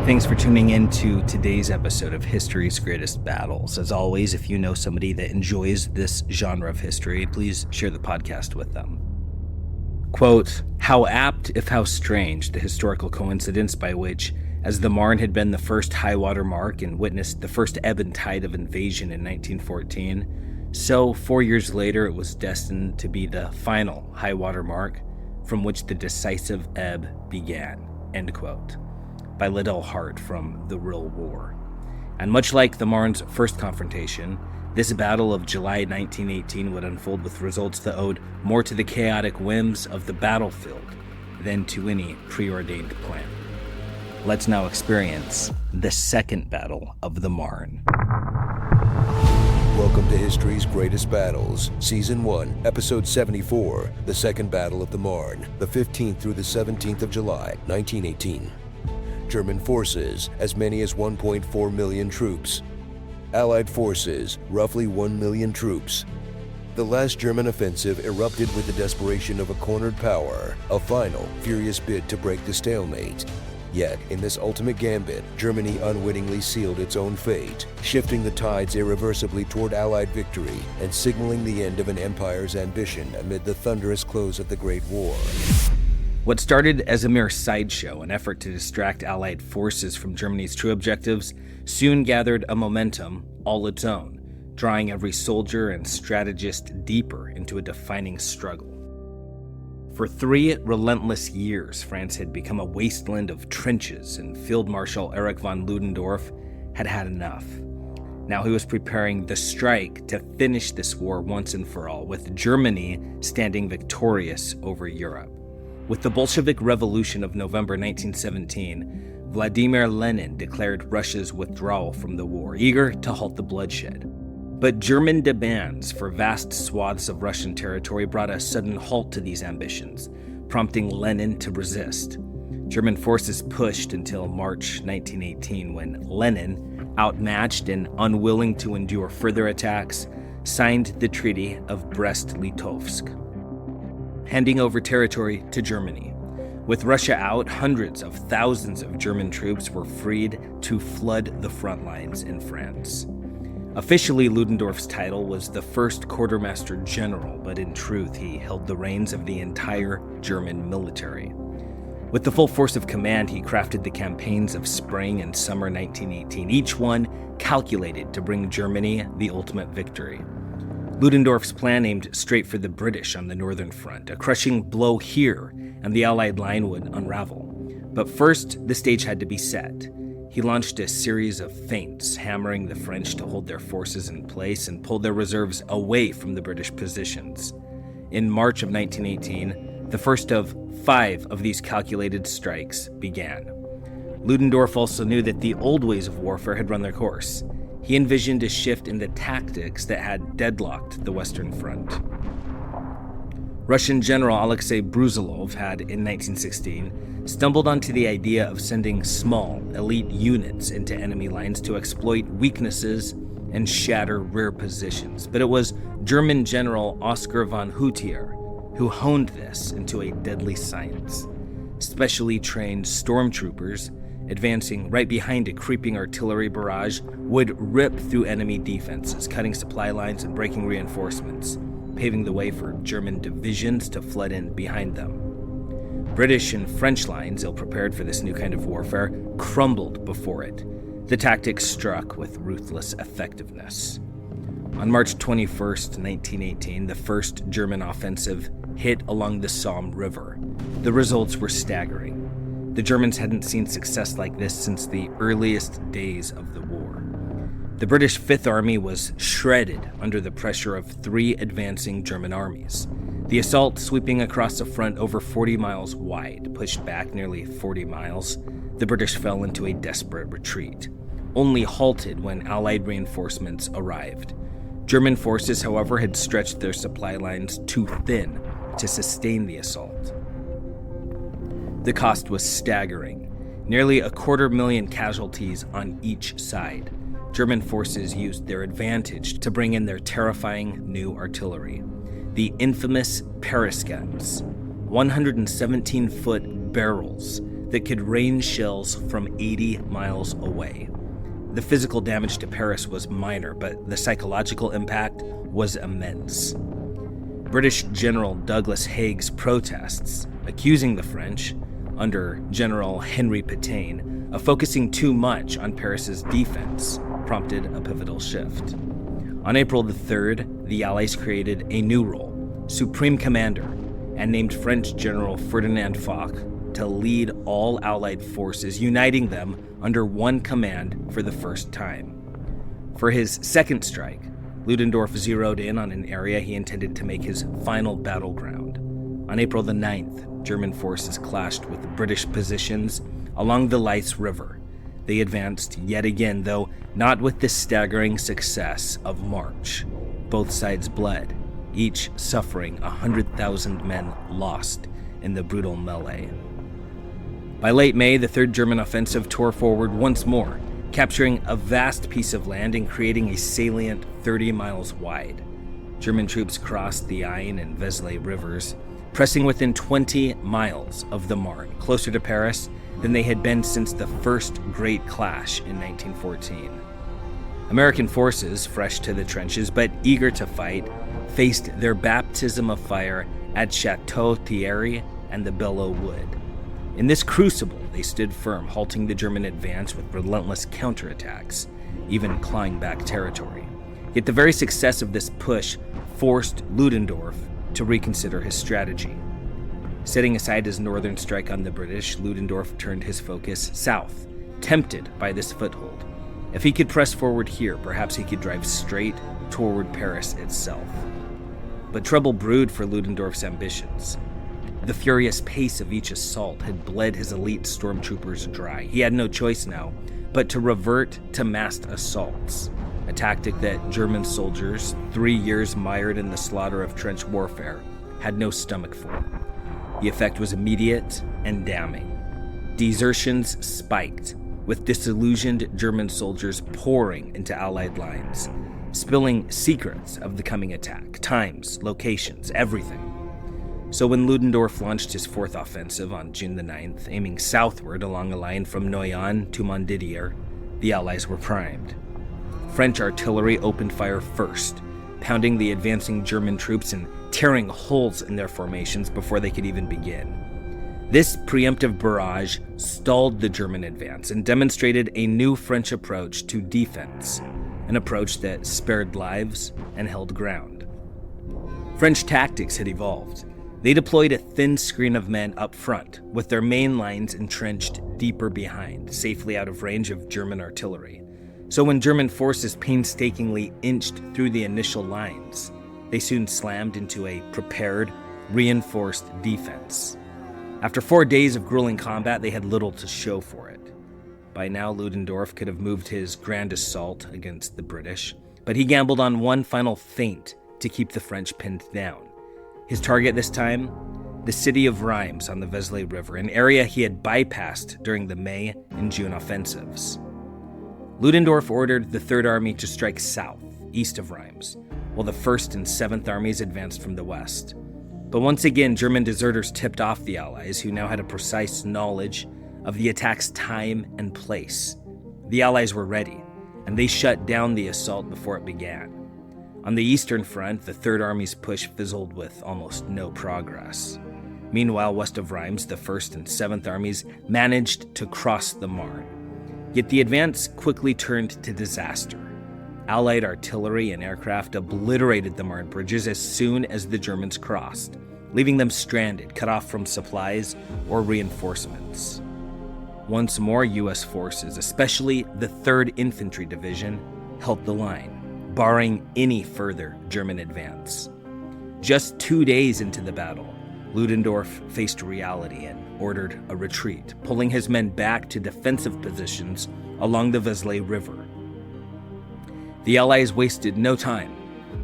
Thanks for tuning in to today's episode of History's Greatest Battles. As always, if you know somebody that enjoys this genre of history, please share the podcast with them. Quote, "How apt, if how strange, the historical coincidence by which, as the Marne had been the first high-water mark and witnessed the first ebb and tide of invasion in 1914, so 4 years later it was destined to be the final high-water mark from which the decisive ebb began." End quote. By Liddell Hart from The Real War. And much like the Marne's first confrontation, this battle of July 1918 would unfold with results that owed more to the chaotic whims of the battlefield than to any preordained plan. Let's now experience the Second Battle of the Marne. Welcome to History's Greatest Battles, Season 1, Episode 74, The Second Battle of the Marne, the 15th through the 17th of July, 1918. German forces, as many as 1.4 million troops. Allied forces, roughly 1 million troops. The last German offensive erupted with the desperation of a cornered power, a final, furious bid to break the stalemate. Yet, in this ultimate gambit, Germany unwittingly sealed its own fate, shifting the tides irreversibly toward Allied victory and signaling the end of an empire's ambition amid the thunderous close of the Great War. What started as a mere sideshow, an effort to distract Allied forces from Germany's true objectives, soon gathered a momentum all its own, drawing every soldier and strategist deeper into a defining struggle. For 3 relentless years, France had become a wasteland of trenches, and Field Marshal Erich von Ludendorff had had enough. Now he was preparing the strike to finish this war once and for all, with Germany standing victorious over Europe. With the Bolshevik Revolution of November 1917, Vladimir Lenin declared Russia's withdrawal from the war, eager to halt the bloodshed. But German demands for vast swaths of Russian territory brought a sudden halt to these ambitions, prompting Lenin to resist. German forces pushed until March 1918, when Lenin, outmatched and unwilling to endure further attacks, signed the Treaty of Brest-Litovsk, handing over territory to Germany. With Russia out, hundreds of thousands of German troops were freed to flood the front lines in France. Officially, Ludendorff's title was the first quartermaster general, but in truth, he held the reins of the entire German military. With the full force of command, he crafted the campaigns of spring and summer 1918, each one calculated to bring Germany the ultimate victory. Ludendorff's plan aimed straight for the British on the northern front. A crushing blow here, and the Allied line would unravel. But first, the stage had to be set. He launched a series of feints, hammering the French to hold their forces in place and pull their reserves away from the British positions. In March of 1918, the first of 5 of these calculated strikes began. Ludendorff also knew that the old ways of warfare had run their course. He envisioned a shift in the tactics that had deadlocked the Western Front. Russian General Alexei Brusilov had, in 1916, stumbled onto the idea of sending small, elite units into enemy lines to exploit weaknesses and shatter rear positions. But it was German General Oskar von Hutier who honed this into a deadly science. Specially trained stormtroopers, advancing right behind a creeping artillery barrage, would rip through enemy defenses, cutting supply lines and breaking reinforcements, paving the way for German divisions to flood in behind them. British and French lines, ill-prepared for this new kind of warfare, crumbled before it. The tactics struck with ruthless effectiveness. On March 21st, 1918, the first German offensive hit along the Somme River. The results were staggering. The Germans hadn't seen success like this since the earliest days of the war. The British Fifth Army was shredded under the pressure of 3 advancing German armies. The assault, sweeping across a front over 40 miles wide, pushed back nearly 40 miles. The British fell into a desperate retreat, only halted when Allied reinforcements arrived. German forces, however, had stretched their supply lines too thin to sustain the assault. The cost was staggering, nearly 250,000 casualties on each side. German forces used their advantage to bring in their terrifying new artillery, the infamous Paris guns, 117-foot barrels that could rain shells from 80 miles away. The physical damage to Paris was minor, but the psychological impact was immense. British General Douglas Haig's protests, accusing the French, under General Henry Pétain, of focusing too much on Paris's defense, prompted a pivotal shift. On April the 3rd, the Allies created a new role, Supreme Commander, and named French General Ferdinand Foch to lead all Allied forces, uniting them under one command for the first time. For his second strike, Ludendorff zeroed in on an area he intended to make his final battleground. On April the 9th, German forces clashed with British positions along the Lys River. They advanced yet again, though not with the staggering success of March. Both sides bled, each suffering 100,000 men lost in the brutal melee. By late May, the Third German Offensive tore forward once more, capturing a vast piece of land and creating a salient 30 miles wide. German troops crossed the Aisne and Vesle rivers, pressing within 20 miles of the Marne, closer to Paris than they had been since the first Great Clash in 1914. American forces, fresh to the trenches but eager to fight, faced their baptism of fire at Chateau Thierry and the Belleau Wood. In this crucible, they stood firm, halting the German advance with relentless counterattacks, even clawing back territory. Yet the very success of this push forced Ludendorff to reconsider his strategy. Setting aside his northern strike on the British, Ludendorff turned his focus south, tempted by this foothold. If he could press forward here, perhaps he could drive straight toward Paris itself. But trouble brewed for Ludendorff's ambitions. The furious pace of each assault had bled his elite stormtroopers dry. He had no choice now but to revert to massed assaults, a tactic that German soldiers, 3 years mired in the slaughter of trench warfare, had no stomach for. The effect was immediate and damning. Desertions spiked, with disillusioned German soldiers pouring into Allied lines, spilling secrets of the coming attack, times, locations, everything. So when Ludendorff launched his fourth offensive on June the 9th, aiming southward along a line from Noyon to Montdidier, the Allies were primed. French artillery opened fire first, pounding the advancing German troops and tearing holes in their formations before they could even begin. This preemptive barrage stalled the German advance and demonstrated a new French approach to defense, an approach that spared lives and held ground. French tactics had evolved. They deployed a thin screen of men up front, with their main lines entrenched deeper behind, safely out of range of German artillery. So when German forces painstakingly inched through the initial lines, they soon slammed into a prepared, reinforced defense. After 4 days of grueling combat, they had little to show for it. By now, Ludendorff could have moved his grand assault against the British, but he gambled on one final feint to keep the French pinned down. His target this time, the city of Reims on the Vesle River, an area he had bypassed during the May and June offensives. Ludendorff ordered the Third Army to strike south, east of Reims, while the First and Seventh Armies advanced from the west. But once again, German deserters tipped off the Allies, who now had a precise knowledge of the attack's time and place. The Allies were ready, and they shut down the assault before it began. On the eastern front, the Third Army's push fizzled with almost no progress. Meanwhile, west of Reims, the First and Seventh Armies managed to cross the Marne. Yet the advance quickly turned to disaster. Allied artillery and aircraft obliterated the Marne bridges as soon as the Germans crossed, leaving them stranded, cut off from supplies or reinforcements. Once more, U.S. forces, especially the 3rd Infantry Division, held the line, barring any further German advance. Just 2 days into the battle, Ludendorff faced reality and ordered a retreat, pulling his men back to defensive positions along the Vesle River. The Allies wasted no time.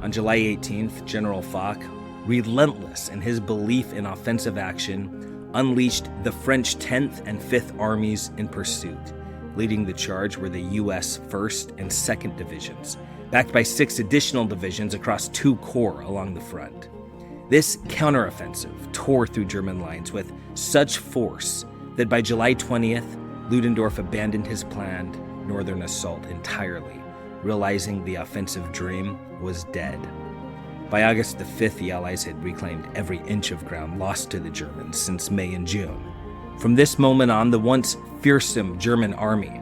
On July 18th, General Foch, relentless in his belief in offensive action, unleashed the French 10th and 5th Armies in pursuit. Leading the charge were the U.S. 1st and 2nd Divisions, backed by 6 additional divisions across 2 corps along the front. This counteroffensive tore through German lines with such force that by July 20th, Ludendorff abandoned his planned northern assault entirely, realizing the offensive dream was dead. By August the 5th, the Allies had reclaimed every inch of ground lost to the Germans since May and June. From this moment on, the once fearsome German army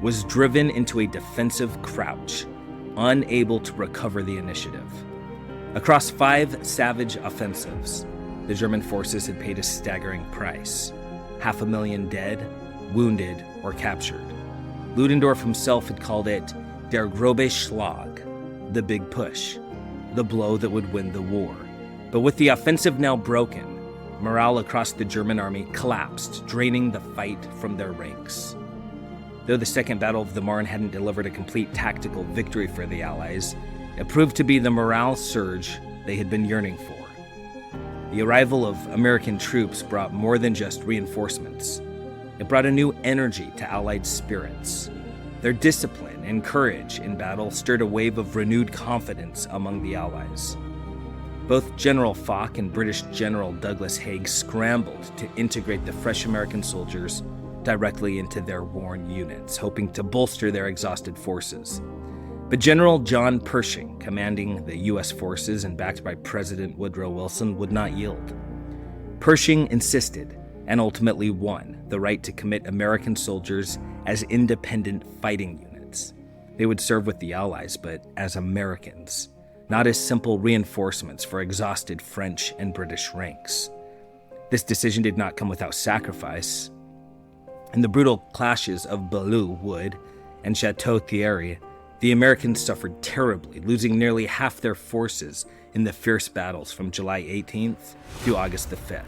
was driven into a defensive crouch, unable to recover the initiative. Across 5 savage offensives, the German forces had paid a staggering price: 500,000 dead, wounded, or captured. Ludendorff himself had called it der grobe Schlag, the big push, the blow that would win the war. But with the offensive now broken, morale across the German army collapsed, draining the fight from their ranks. Though the Second Battle of the Marne hadn't delivered a complete tactical victory for the Allies, it proved to be the morale surge they had been yearning for. The arrival of American troops brought more than just reinforcements. It brought a new energy to Allied spirits. Their discipline and courage in battle stirred a wave of renewed confidence among the Allies. Both General Foch and British General Douglas Haig scrambled to integrate the fresh American soldiers directly into their worn units, hoping to bolster their exhausted forces. But General John Pershing, commanding the U.S. forces and backed by President Woodrow Wilson, would not yield. Pershing insisted, and ultimately won, the right to commit American soldiers as independent fighting units. They would serve with the Allies, but as Americans, not as simple reinforcements for exhausted French and British ranks. This decision did not come without sacrifice. In the brutal clashes of Belleau Wood and Chateau Thierry, the Americans suffered terribly, losing nearly half their forces in the fierce battles from July 18th to August the 5th.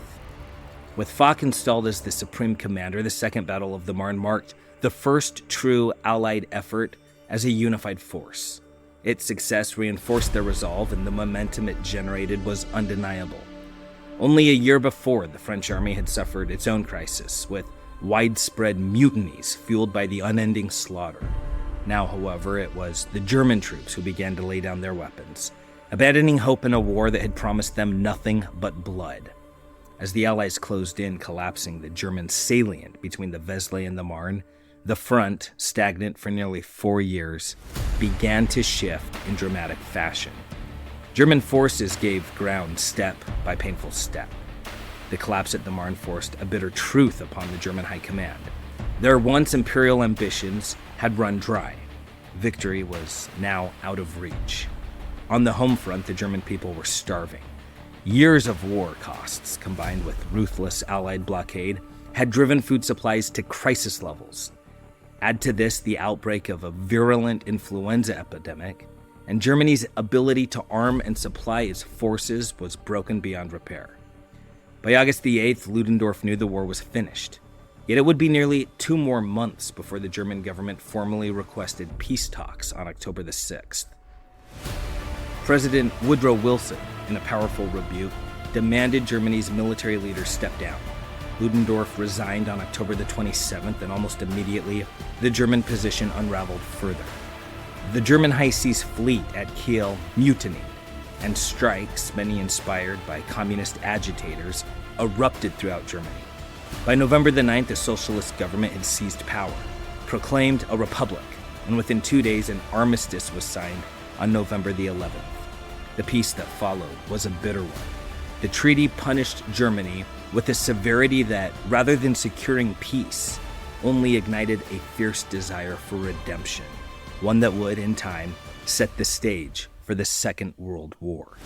With Foch installed as the supreme commander, the Second Battle of the Marne marked the first true Allied effort as a unified force. Its success reinforced their resolve, and the momentum it generated was undeniable. Only a year before, the French army had suffered its own crisis, with widespread mutinies fueled by the unending slaughter. Now, however, it was the German troops who began to lay down their weapons, abandoning hope in a war that had promised them nothing but blood. As the Allies closed in, collapsing the German salient between the Vesle and the Marne, the front, stagnant for nearly 4 years, began to shift in dramatic fashion. German forces gave ground step by painful step. The collapse at the Marne forced a bitter truth upon the German high command. Their once imperial ambitions had run dry. Victory was now out of reach. On the home front, the German people were starving. Years of war costs, combined with ruthless Allied blockade, had driven food supplies to crisis levels. Add to this the outbreak of a virulent influenza epidemic, and Germany's ability to arm and supply its forces was broken beyond repair. By August the 8th, Ludendorff knew the war was finished. Yet it would be nearly 2 more months before the German government formally requested peace talks on October the 6th. President Woodrow Wilson, in a powerful rebuke, demanded Germany's military leaders step down. Ludendorff resigned on October the 27th, and almost immediately, the German position unraveled further. The German High Seas Fleet at Kiel mutinied, and strikes, many inspired by communist agitators, erupted throughout Germany. By November the 9th, the socialist government had seized power, proclaimed a republic, and within 2 days, an armistice was signed on November the 11th. The peace that followed was a bitter one. The treaty punished Germany with a severity that, rather than securing peace, only ignited a fierce desire for redemption, one that would, in time, set the stage for the Second World War.